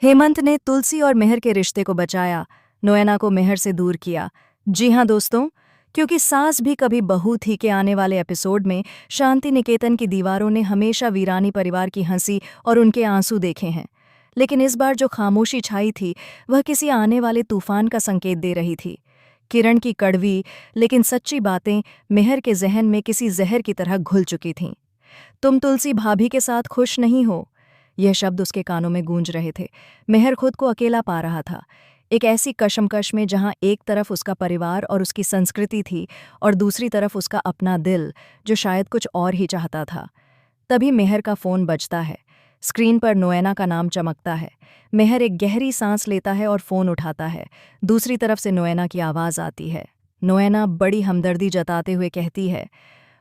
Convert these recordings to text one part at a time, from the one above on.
हेमंत ने तुलसी और मेहर के रिश्ते को बचाया, नोएना को मेहर से दूर किया। जी हाँ दोस्तों, क्योंकि सास भी कभी बहू थी के आने वाले एपिसोड में शांति निकेतन की दीवारों ने हमेशा वीरानी परिवार की हंसी और उनके आंसू देखे हैं। लेकिन इस बार जो खामोशी छाई थी वह किसी आने वाले तूफान का संकेत दे रही थी। किरण की कड़वी लेकिन सच्ची बातें मेहर के जहन में किसी जहर की तरह घुल चुकी थीं। तुम तुलसी भाभी के साथ खुश नहीं हो, यह शब्द उसके कानों में गूंज रहे थे। मेहर खुद को अकेला पा रहा था, एक ऐसी कशमकश में जहां एक तरफ उसका परिवार और उसकी संस्कृति थी और दूसरी तरफ उसका अपना दिल, जो शायद कुछ और ही चाहता था। तभी मेहर का फोन बजता है। स्क्रीन पर नोएना का नाम चमकता है। मेहर एक गहरी सांस लेता है और फोन उठाता है। दूसरी तरफ से नोएना की आवाज आती है। नोएना बड़ी हमदर्दी जताते हुए कहती है,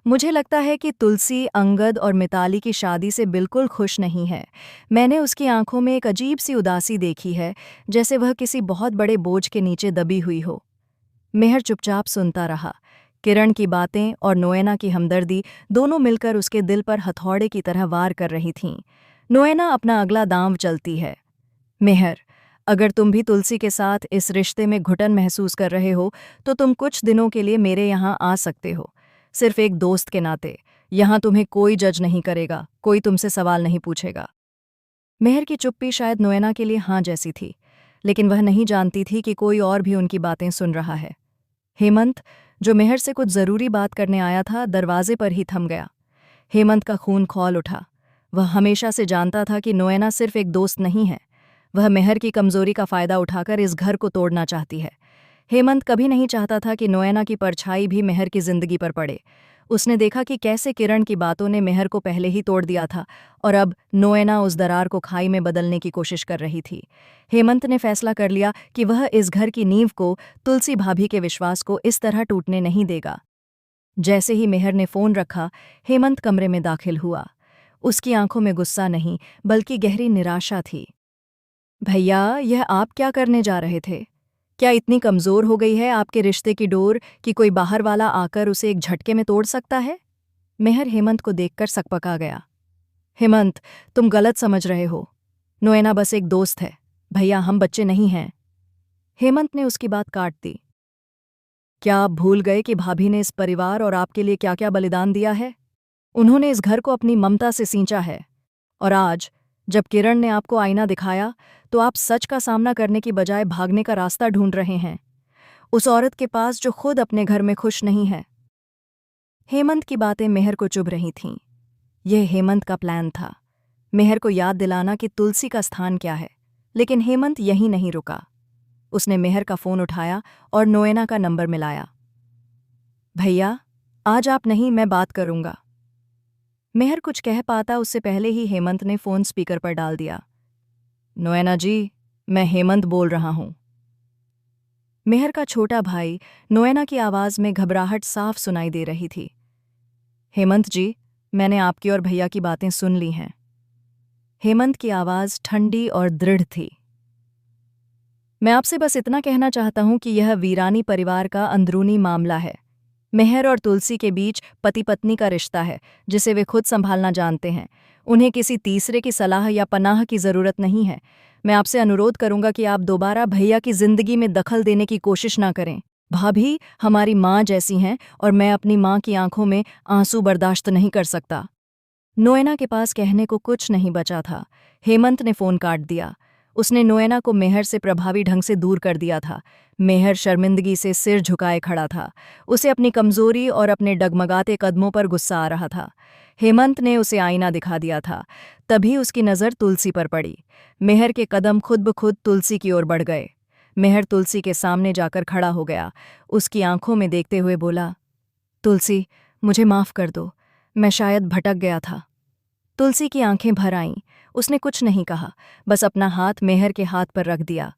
मुझे लगता है कि तुलसी अंगद और मिताली की शादी से बिल्कुल खुश नहीं है। मैंने उसकी आंखों में एक अजीब सी उदासी देखी है, जैसे वह किसी बहुत बड़े बोझ के नीचे दबी हुई हो। मेहर चुपचाप सुनता रहा। किरण की बातें और नोएना की हमदर्दी दोनों मिलकर उसके दिल पर हथौड़े की तरह वार कर रही थीं। नोएना अपना अगला दांव चलती है। मेहर, अगर तुम भी तुलसी के साथ इस रिश्ते में घुटन महसूस कर रहे हो तो तुम कुछ दिनों के लिए मेरे यहाँ आ सकते हो, सिर्फ एक दोस्त के नाते। यहाँ तुम्हें कोई जज नहीं करेगा, कोई तुमसे सवाल नहीं पूछेगा। मेहर की चुप्पी शायद नोएना के लिए हाँ जैसी थी, लेकिन वह नहीं जानती थी कि कोई और भी उनकी बातें सुन रहा है। हेमंत, जो मेहर से कुछ जरूरी बात करने आया था, दरवाजे पर ही थम गया। हेमंत का खून खौल उठा। वह हमेशा से जानता था कि नोएना सिर्फ एक दोस्त नहीं है, वह मेहर की कमजोरी का फायदा उठाकर इस घर को तोड़ना चाहती है। हेमंत कभी नहीं चाहता था कि नोएना की परछाई भी मेहर की जिंदगी पर पड़े। उसने देखा कि कैसे किरण की बातों ने मेहर को पहले ही तोड़ दिया था और अब नोएना उस दरार को खाई में बदलने की कोशिश कर रही थी। हेमंत ने फैसला कर लिया कि वह इस घर की नींव को, तुलसी भाभी के विश्वास को इस तरह टूटने नहीं देगा। जैसे ही मेहर ने फोन रखा, हेमंत कमरे में दाखिल हुआ। उसकी आंखों में गुस्सा नहीं, बल्कि गहरी निराशा थी। भैया, यह आप क्या करने जा रहे थे? क्या इतनी कमजोर हो गई है आपके रिश्ते की डोर कि कोई बाहर वाला आकर उसे एक झटके में तोड़ सकता है? मेहर हेमंत को देखकर सकपका गया। हेमंत, तुम गलत समझ रहे हो। नोएना बस एक दोस्त है। भैया, हम बच्चे नहीं हैं। हेमंत ने उसकी बात काट दी। क्या आप भूल गए कि भाभी ने इस परिवार और आपके लिए क्या क्या बलिदान दिया है? उन्होंने इस घर को अपनी ममता से सींचा है। और आज जब किरण ने आपको आईना दिखाया तो आप सच का सामना करने की बजाय भागने का रास्ता ढूंढ रहे हैं, उस औरत के पास जो खुद अपने घर में खुश नहीं है। हेमंत की बातें मेहर को चुभ रही थीं। यह हेमंत का प्लान था, मेहर को याद दिलाना कि तुलसी का स्थान क्या है। लेकिन हेमंत यहीं नहीं रुका। उसने मेहर का फोन उठाया और नोएना का नंबर मिलाया। भैया, आज आप नहीं, मैं बात करूंगा। मेहर कुछ कह पाता उससे पहले ही हेमंत ने फोन स्पीकर पर डाल दिया। नोएना जी, मैं हेमंत बोल रहा हूं। मेहर का छोटा भाई नोएना की आवाज में घबराहट साफ सुनाई दे रही थी। हेमंत जी, मैंने आपकी और भैया की बातें सुन ली हैं। हेमंत की आवाज ठंडी और दृढ़ थी। मैं आपसे बस इतना कहना चाहता हूं कि यह वीरानी परिवार का अंदरूनी मामला है। मेहर और तुलसी के बीच पति पत्नी का रिश्ता है, जिसे वे खुद संभालना जानते हैं। उन्हें किसी तीसरे की सलाह या पनाह की जरूरत नहीं है। मैं आपसे अनुरोध करूंगा कि आप दोबारा भैया की जिंदगी में दखल देने की कोशिश ना करें। भाभी हमारी माँ जैसी हैं और मैं अपनी माँ की आंखों में आंसू बर्दाश्त नहीं कर सकता। नोएना के पास कहने को कुछ नहीं बचा था। हेमंत ने फोन काट दिया। उसने नोएना को मेहर से प्रभावी ढंग से दूर कर दिया था। मेहर शर्मिंदगी से सिर झुकाए खड़ा था। उसे अपनी कमजोरी और अपने डगमगाते कदमों पर गुस्सा आ रहा था। हेमंत ने उसे आईना दिखा दिया था। तभी उसकी नज़र तुलसी पर पड़ी। मेहर के कदम खुद ब खुद तुलसी की ओर बढ़ गए। मेहर तुलसी के सामने जाकर खड़ा हो गया। उसकी आंखों में देखते हुए बोला, तुलसी, मुझे माफ़ कर दो, मैं शायद भटक गया था। तुलसी की आंखें भर आईं। उसने कुछ नहीं कहा, बस अपना हाथ मेहर के हाथ पर रख दिया।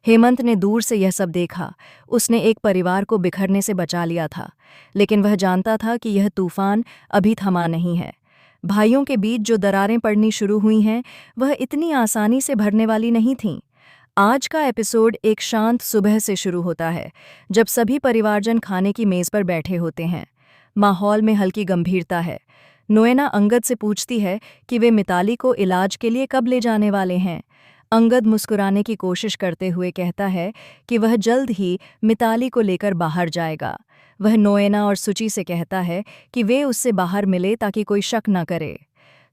हेमंत ने दूर से यह सब देखा। उसने एक परिवार को बिखरने से बचा लिया था, लेकिन वह जानता था कि यह तूफान अभी थमा नहीं है। भाइयों के बीच जो दरारें पड़नी शुरू हुई हैं, वह इतनी आसानी से भरने वाली नहीं थीं। आज का एपिसोड एक शांत सुबह से शुरू होता है, जब सभी परिवारजन खाने की मेज पर बैठे होते हैं। माहौल में हल्की गंभीरता है। नोएना अंगद से पूछती है कि वे मिताली को इलाज के लिए कब ले जाने वाले हैं। अंगद मुस्कुराने की कोशिश करते हुए कहता है कि वह जल्द ही मिताली को लेकर बाहर जाएगा। वह नोएना और सुचि से कहता है कि वे उससे बाहर मिले ताकि कोई शक न करे।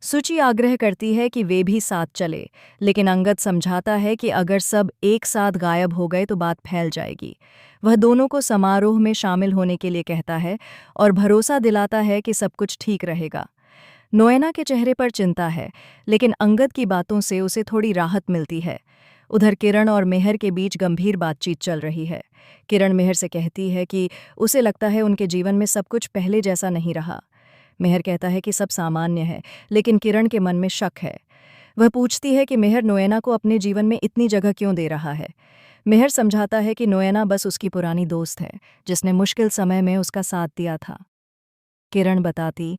सुचि आग्रह करती है कि वे भी साथ चले, लेकिन अंगद समझाता है कि अगर सब एक साथ गायब हो गए तो बात फैल जाएगी। वह दोनों को समारोह में शामिल होने के लिए कहता है और भरोसा दिलाता है कि सब कुछ ठीक रहेगा। नोएना के चेहरे पर चिंता है, लेकिन अंगद की बातों से उसे थोड़ी राहत मिलती है। उधर किरण और मेहर के बीच गंभीर बातचीत चल रही है। किरण मेहर से कहती है कि उसे लगता है उनके जीवन में सब कुछ पहले जैसा नहीं रहा। मेहर कहता है कि सब सामान्य है, लेकिन किरण के मन में शक है। वह पूछती है कि मेहर नोएना को अपने जीवन में इतनी जगह क्यों दे रहा है। मेहर समझाता है कि नोएना बस उसकी पुरानी दोस्त है, जिसने मुश्किल समय में उसका साथ दिया था। किरण बताती